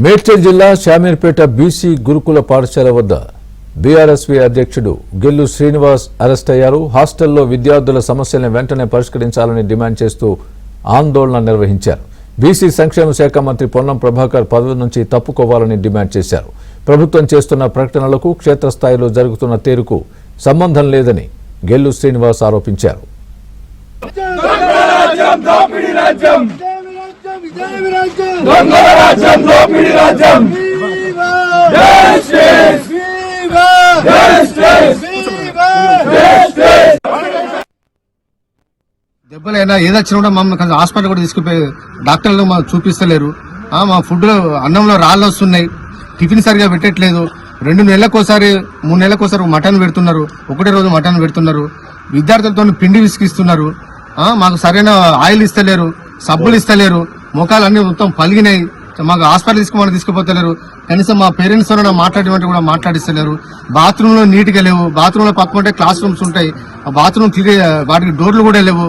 మేడ్చల్ జిల్లా శామీర్పేట బీసీ గురుకుల పాఠశాల వద్ద బీఆర్ఎస్వీ అధ్యక్షుడు గెల్లు శ్రీనివాస్ అరెస్ట్ అయ్యారు. హాస్టల్లో విద్యార్థుల సమస్యలను వెంటనే పరిష్కరించాలని డిమాండ్ చేస్తూ ఆందోళన నిర్వహించారు. బీసీ సంక్షేమ శాఖ మంత్రి పొన్నం ప్రభాకర్ పదవి నుంచి తప్పుకోవాలని డిమాండ్ చేశారు. ప్రభుత్వం చేస్తున్న ప్రకటనలకు క్షేత్రస్థాయిలో జరుగుతున్న తీరుకు సంబంధం లేదని గెల్లు శ్రీనివాస్ ఆరోపించారు. దెబ్బలైనా ఏదొచ్చినా కూడా మమ్మల్ని హాస్పిటల్ కూడా తీసుకుపోయి డాక్టర్లు మాకు చూపిస్తలేరు. మా ఫుడ్ అన్నంలో రాళ్ళు వస్తున్నాయి, టిఫిన్ సరిగా పెట్టట్లేదు. 2 నెలలకోసారి 3 నెలలకోసారి మటన్ పెడుతున్నారు, ఒకటే రోజు మటన్ పెడుతున్నారు. విద్యార్థులతో పిండి విసిగిస్తున్నారు. మాకు సరైన ఆయిల్ ఇస్తలేరు, సబ్బులు ఇస్తలేరు, ముఖాలు అన్ని మొత్తం పలిగినాయి. మాకు హాస్పిటల్ తీసుకుపోతలేరు. కనీసం మా పేరెంట్స్ తో మాట్లాడేమంటే కూడా మాట్లాడిస్తలేరు. బాత్రూమ్ లో నీట్ గా లేవు. బాత్రూమ్ లో పక్కకుంటే క్లాస్ రూమ్స్ ఉంటాయి, ఆ బాత్రూమ్ వాటికి డోర్లు కూడా లేవు.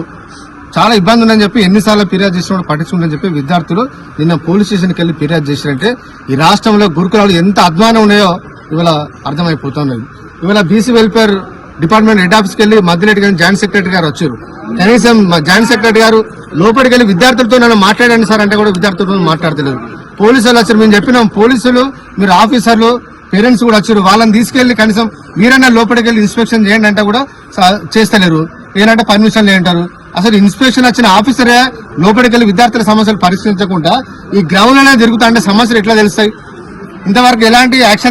చాలా ఇబ్బంది ఉందని చెప్పి ఎన్నిసార్లు ఫిర్యాదు చేసినా పట్టించుకుందని చెప్పి విద్యార్థులు నిన్న పోలీస్ స్టేషన్కి వెళ్లి ఫిర్యాదు చేసినంటే ఈ రాష్ట్రంలో గురుకులాలు ఎంత అధ్వానం ఉన్నాయో ఇవాళ అర్థమైపోతున్నది. ఇవాళ బీసీ వెల్ఫేర్ డిపార్ట్మెంట్ హెడ్ ఆఫీస్కి వెళ్లి మధ్యరెడ్డి గారు జాయింట్ సెక్రటరీ గారు వచ్చారు. కనీసం జాయింట్ సెక్రటరీ గారు లోపలికి వెళ్లి విద్యార్థులతో నన్ను మాట్లాడండి సార్ అంటే కూడా విద్యార్థులతో మాట్లాడతలేదు. పోలీసులు వచ్చారు, మేము చెప్పినాం పోలీసులు మీరు ఆఫీసర్లు పేరెంట్స్ కూడా వచ్చారు, వాళ్ళని తీసుకెళ్లి కనీసం మీరన్నా లోపలికి వెళ్లి ఇన్స్పెక్షన్ చేయండి అంటే కూడా చేస్తలేరు. ఏంటంటే పర్మిషన్ లేంటారు. అసలు ఇన్స్పెక్షన్ వచ్చిన ఆఫీసరే లోపలికి వెళ్లి విద్యార్థుల సమస్యలు పరిష్కరించకుండా ఈ గ్రౌండ్ లోనే తిరుగుతా అంటే సమస్యలు ఎట్లా తెలుస్తాయి? ఇంతవరకు ఎలాంటి యాక్షన్